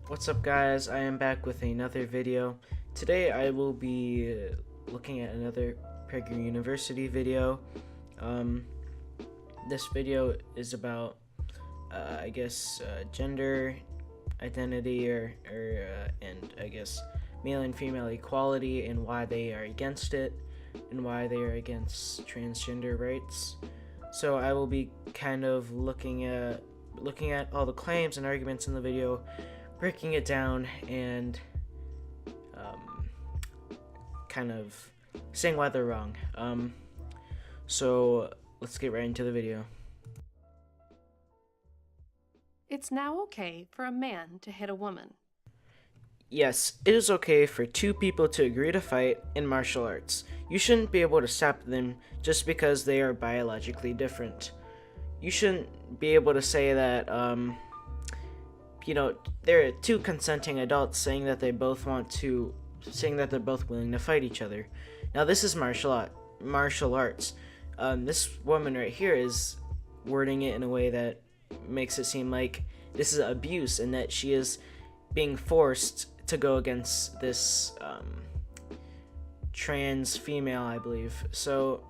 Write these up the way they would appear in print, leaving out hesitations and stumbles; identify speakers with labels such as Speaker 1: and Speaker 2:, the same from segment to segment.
Speaker 1: What's up, guys? I am back with another video. Today I will be looking at another PragerU University video. Um, this video is about, gender identity and I guess male and female equality and why they are against it and why they are against transgender rights. So I will be kind of looking at all the claims and arguments in the video, breaking it down and kind of saying why they're wrong. So let's get right into the video.
Speaker 2: It's now okay for a man to hit a woman.
Speaker 1: Yes, it is okay for two people to agree to fight in martial arts. You shouldn't be able to stop them just because they are biologically different. You shouldn't be able to say that, there are two consenting adults saying that they're both willing to fight each other. Now, this is martial arts. This woman right here is wording it in a way that makes it seem like this is abuse and that she is being forced to go against this trans female, I believe. So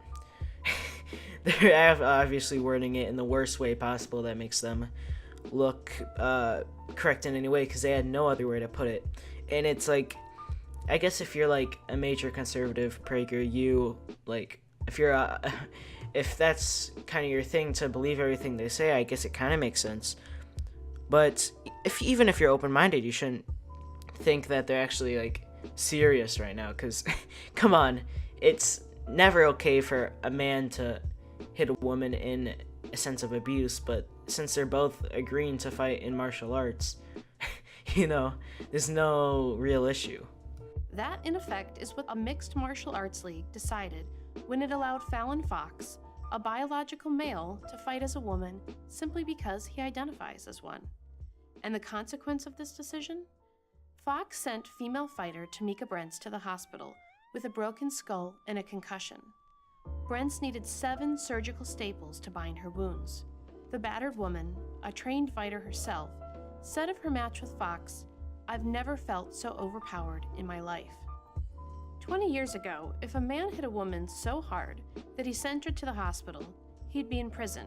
Speaker 1: they're obviously wording it in the worst way possible that makes them look correct in any way, because they had no other way to put it. And it's like, I guess if you're like a major conservative PragerU, like if that's kind of your thing to believe everything they say, I guess it kind of makes sense. But even if you're open-minded, you shouldn't think that they're actually like serious right now, because come on, it's never okay for a man to hit a woman in a sense of abuse, but since they're both agreeing to fight in martial arts, there's no real issue.
Speaker 2: That, in effect, is what a mixed martial arts league decided when it allowed Fallon Fox, a biological male, to fight as a woman simply because he identifies as one. And the consequence of this decision? Fox sent female fighter Tamika Brents to the hospital with a broken skull and a concussion. Brents needed 7 surgical staples to bind her wounds. The battered woman, a trained fighter herself, said of her match with Fox, "I've never felt so overpowered in my life." 20 years ago, if a man hit a woman so hard that he sent her to the hospital, he'd be in prison.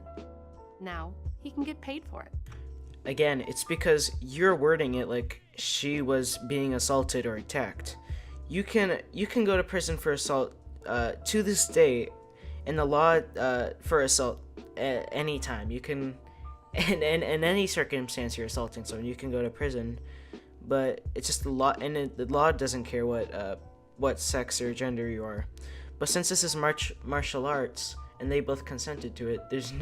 Speaker 2: Now, he can get paid for it.
Speaker 1: Again, it's because you're wording it like she was being assaulted or attacked. You can go to prison for assault to this day, in the law for assault at any time. You can, in any circumstance you're assaulting someone, you can go to prison. But it's just the law, and the law doesn't care what sex or gender you are. But since this is martial arts and they both consented to it, there's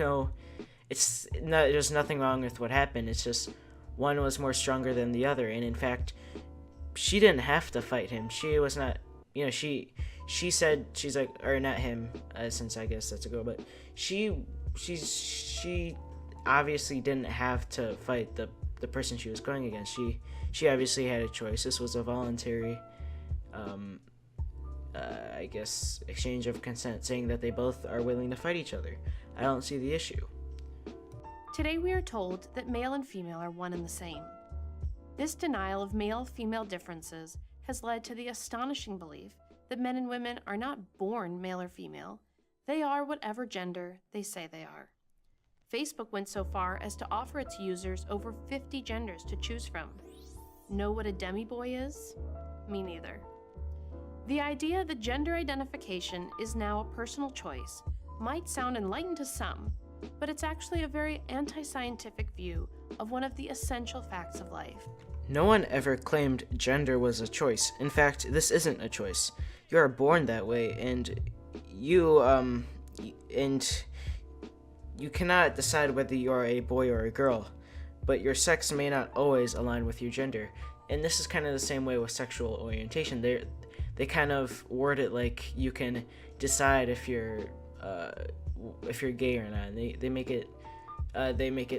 Speaker 1: nothing wrong with what happened. It's just one was more stronger than the other, and in fact, she didn't have to fight him. She was not, she said, she's like, or not him, since I guess that's a girl, but she obviously didn't have to fight the person she was going against. She obviously had a choice. This was a voluntary, exchange of consent, saying that they both are willing to fight each other. I don't see the issue.
Speaker 2: Today we are told that male and female are one and the same. This denial of male-female differences has led to the astonishing belief that men and women are not born male or female. They are whatever gender they say they are. Facebook went so far as to offer its users over 50 genders to choose from. Know what a demi-boy is? Me neither. The idea that gender identification is now a personal choice might sound enlightened to some, but it's actually a very anti-scientific view of one of the essential facts of life.
Speaker 1: No one ever claimed gender was a choice. In fact, this isn't a choice. You are born that way, and you cannot decide whether you are a boy or a girl, but your sex may not always align with your gender. And this is kind of the same way with sexual orientation. They kind of word it like you can decide if you're gay or not. They make it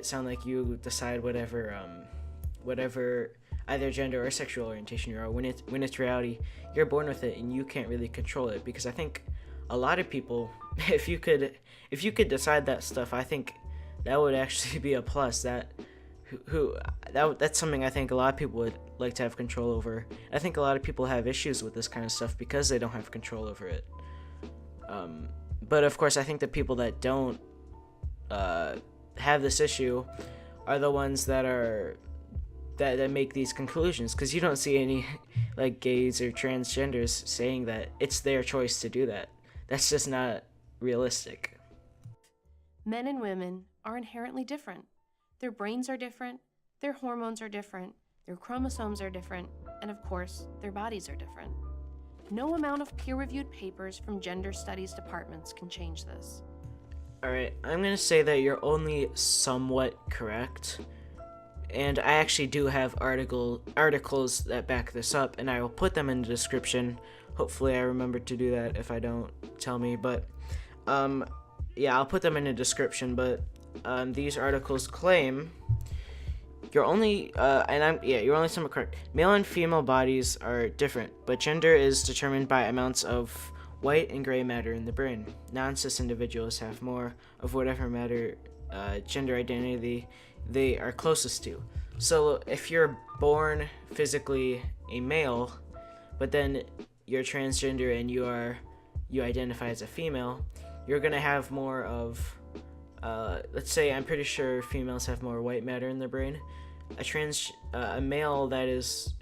Speaker 1: sound like you decide whatever either gender or sexual orientation you are. When it's reality, you're born with it and you can't really control it. Because I think a lot of people, if you could decide that stuff, I think that would actually be a plus. That that's something I think a lot of people would like to have control over. I think a lot of people have issues with this kind of stuff because they don't have control over it. But of course, I think the people that don't have this issue are the ones that make these conclusions, because you don't see any like gays or transgenders saying that it's their choice to do that. That's just not realistic.
Speaker 2: Men and women are inherently different. Their brains are different, their hormones are different, their chromosomes are different, and of course, their bodies are different. No amount of peer-reviewed papers from gender studies departments can change this.
Speaker 1: Alright, I'm gonna say that you're only somewhat correct. And I actually do have articles that back this up, and I will put them in the description. Hopefully I remember to do that. If I don't, tell me. But yeah, I'll put them in the description. But these articles claim you're only you're only somewhat correct. Male and female bodies are different, but gender is determined by amounts of white and gray matter in the brain. Non-cis individuals have more of whatever matter gender identity they are closest to. So if you're born physically a male, but then you're transgender and you identify as a female, you're gonna have more of let's say, I'm pretty sure females have more white matter in their brain. A male that is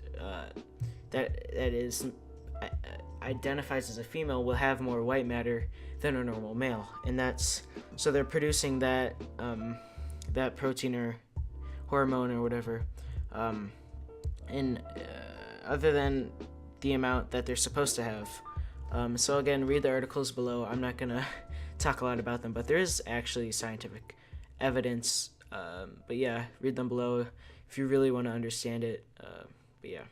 Speaker 1: identifies as a female will have more white matter than a normal male, and that's so they're producing that that protein or hormone or whatever in other than the amount that they're supposed to have. So again, read the articles below. I'm not gonna talk a lot about them, but there is actually scientific evidence. But yeah, read them below if you really want to understand it. But yeah.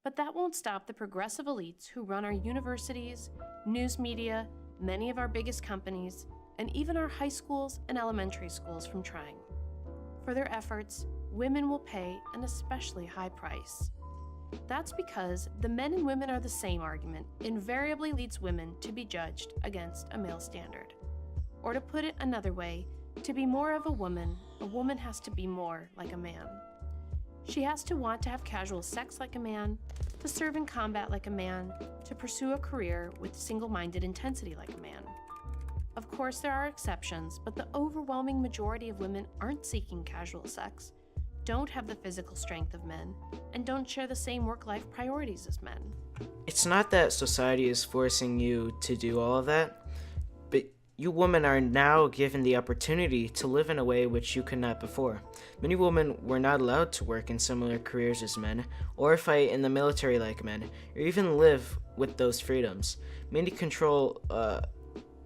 Speaker 2: But that won't stop the progressive elites who run our universities, news media, many of our biggest companies, and even our high schools and elementary schools from trying. For their efforts, women will pay an especially high price. That's because the men and women are the same argument invariably leads women to be judged against a male standard. Or to put it another way, to be more of a woman has to be more like a man. She has to want to have casual sex like a man, to serve in combat like a man, to pursue a career with single-minded intensity like a man. Of course, there are exceptions, but the overwhelming majority of women aren't seeking casual sex, don't have the physical strength of men, and don't share the same work-life priorities as men.
Speaker 1: It's not that society is forcing you to do all of that, but you women are now given the opportunity to live in a way which you could not before. Many women were not allowed to work in similar careers as men, or fight in the military like men, or even live with those freedoms.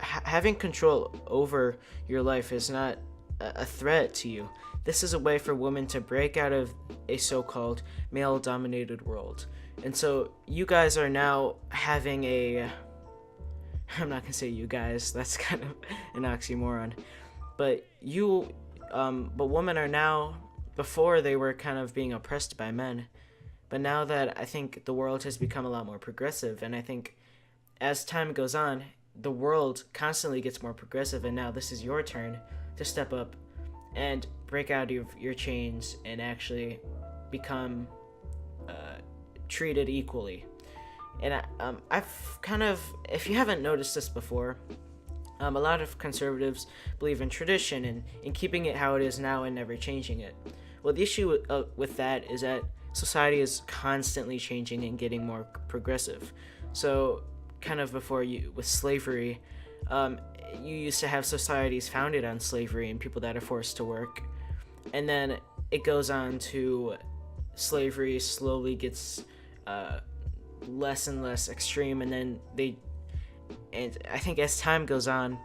Speaker 1: Having control over your life is not a threat to you. This is a way for women to break out of a so-called male-dominated world. And so you guys are now having I'm not gonna say you guys, that's kind of an oxymoron. But women are now, before they were kind of being oppressed by men. But now that I think the world has become a lot more progressive, and I think as time goes on, the world constantly gets more progressive, and now this is your turn to step up and break out of your chains and actually become treated equally. And I've kind of, if you haven't noticed this before, a lot of conservatives believe in tradition and in keeping it how it is now and never changing it. Well, the issue with that is that society is constantly changing and getting more progressive. So kind of with slavery, you used to have societies founded on slavery and people that are forced to work. And then it goes on to slavery slowly gets less and less extreme, and then I think as time goes on,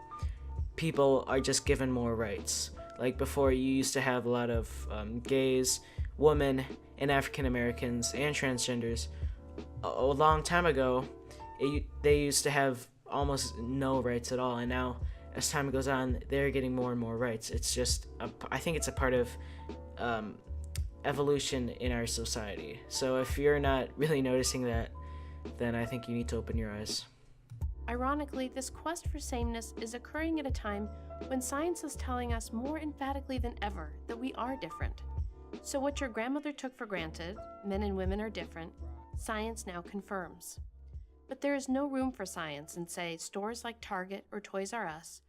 Speaker 1: people are just given more rights. Like before, you used to have a lot of gays, women, and African Americans and transgenders. A long time ago, they used to have almost no rights at all, and now as time goes on, they're getting more and more rights. It's just I think it's a part of evolution in our society. So if you're not really noticing that, then I think you need to open your eyes.
Speaker 2: Ironically, this quest for sameness is occurring at a time when science is telling us more emphatically than ever that we are different. So, what your grandmother took for granted, men and women are different, science now confirms. But there is no room for science in, say, stores like Target or Toys R Us,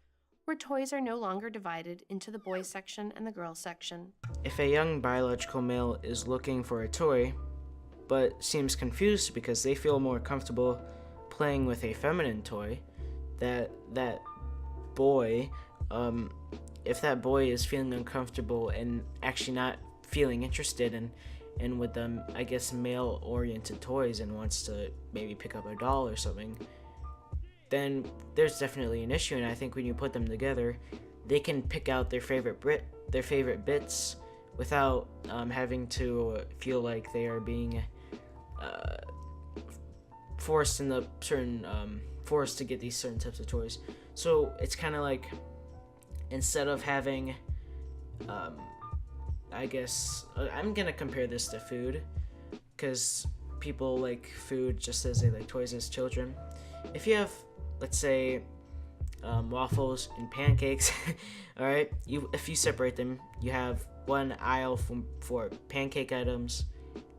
Speaker 2: where toys are no longer divided into the boys section and the girls section.
Speaker 1: If a young biological male is looking for a toy, but seems confused because they feel more comfortable playing with a feminine toy, that boy, if that boy is feeling uncomfortable and actually not feeling interested in with them, I guess, male-oriented toys and wants to maybe pick up a doll or something, then there's definitely an issue. And I think when you put them together, they can pick out their favorite bits without having to feel like they are being forced in the certain forced to get these certain types of toys. So it's kind of like, instead of having I guess I'm gonna compare this to food, because people like food just as they like toys as children. If you have, let's say, waffles and pancakes, all right, if you separate them, you have one aisle for pancake items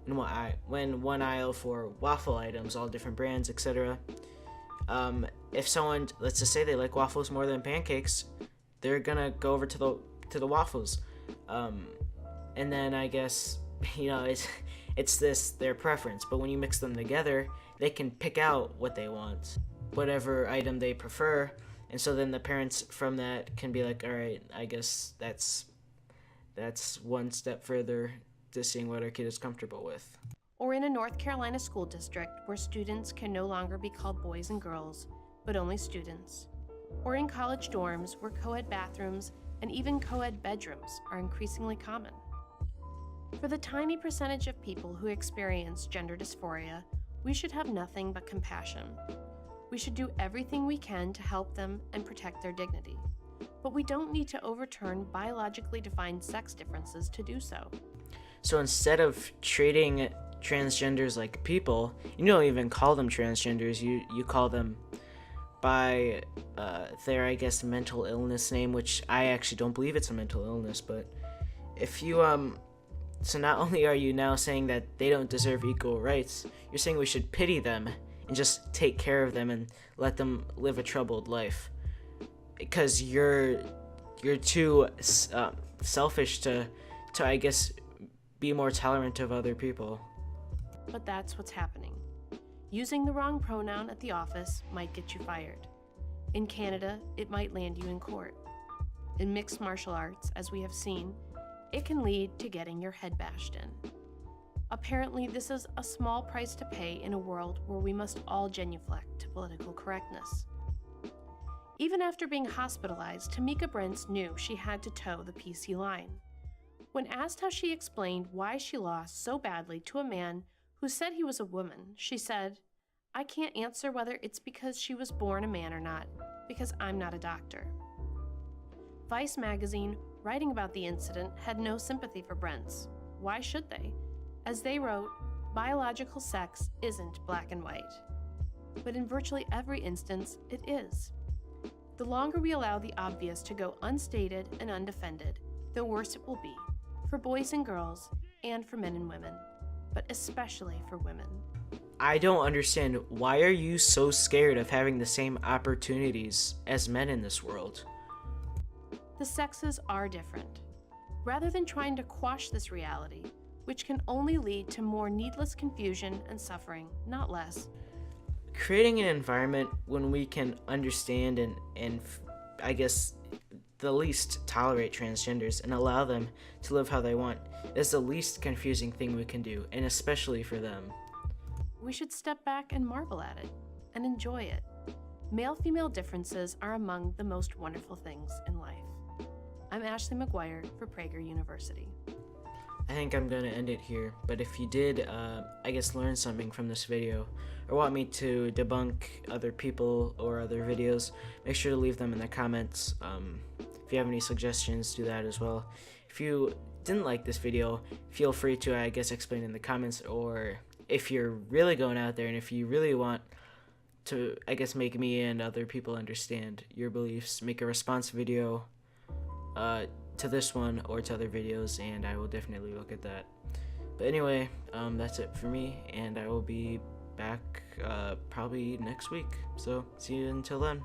Speaker 1: and one aisle for waffle items, all different brands, etc. If someone, let's just say they like waffles more than pancakes, they're gonna go over to the waffles. And then I guess, it's their preference. But when you mix them together, they can pick out what they want, whatever item they prefer. And so then the parents from that can be like, all right, I guess that's one step further to seeing what our kid is comfortable with.
Speaker 2: Or in a North Carolina school district where students can no longer be called boys and girls, but only students. Or in college dorms where co-ed bathrooms and even co-ed bedrooms are increasingly common. For the tiny percentage of people who experience gender dysphoria, we should have nothing but compassion. We should do everything we can to help them and protect their dignity. But we don't need to overturn biologically defined sex differences to do so.
Speaker 1: So instead of treating transgenders like people, you don't even call them transgenders, you call them by their, I guess, mental illness name, which I actually don't believe it's a mental illness. But if you so not only are you now saying that they don't deserve equal rights, you're saying we should pity them and just take care of them and let them live a troubled life, because you're too selfish to I guess be more tolerant of other people.
Speaker 2: But that's what's happening. Using the wrong pronoun at the office might get you fired. In Canada, it might land you in court. In mixed martial arts, as we have seen, it can lead to getting your head bashed in. Apparently, this is a small price to pay in a world where we must all genuflect to political correctness. Even after being hospitalized, Tamika Brents knew she had to toe the PC line. When asked how she explained why she lost so badly to a man who said he was a woman, she said, "I can't answer whether it's because she was born a man or not, because I'm not a doctor." Vice magazine, writing about the incident, had no sympathy for Brents. Why should they? As they wrote, biological sex isn't black and white. But in virtually every instance, it is. The longer we allow the obvious to go unstated and undefended, the worse it will be, for boys and girls, and for men and women, but especially for women.
Speaker 1: I don't understand, why are you so scared of having the same opportunities as men in this world?
Speaker 2: The sexes are different. Rather than trying to quash this reality, which can only lead to more needless confusion and suffering, not less.
Speaker 1: Creating an environment when we can understand and I guess the least tolerate transgenders and allow them to live how they want is the least confusing thing we can do, and especially for them.
Speaker 2: We should step back and marvel at it and enjoy it. Male-female differences are among the most wonderful things in life. I'm Ashley McGuire for Prager University.
Speaker 1: I think I'm going to end it here, but if you did, I guess, learn something from this video, or want me to debunk other people or other videos, make sure to leave them in the comments. If you have any suggestions, do that as well. If you didn't like this video, feel free to, I guess, explain in the comments, or if you're really going out there and if you really want to, I guess, make me and other people understand your beliefs, make a response video, to this one or to other videos, and I will definitely look at that. But anyway, that's it for me, and I will be back probably next week. So see you until then.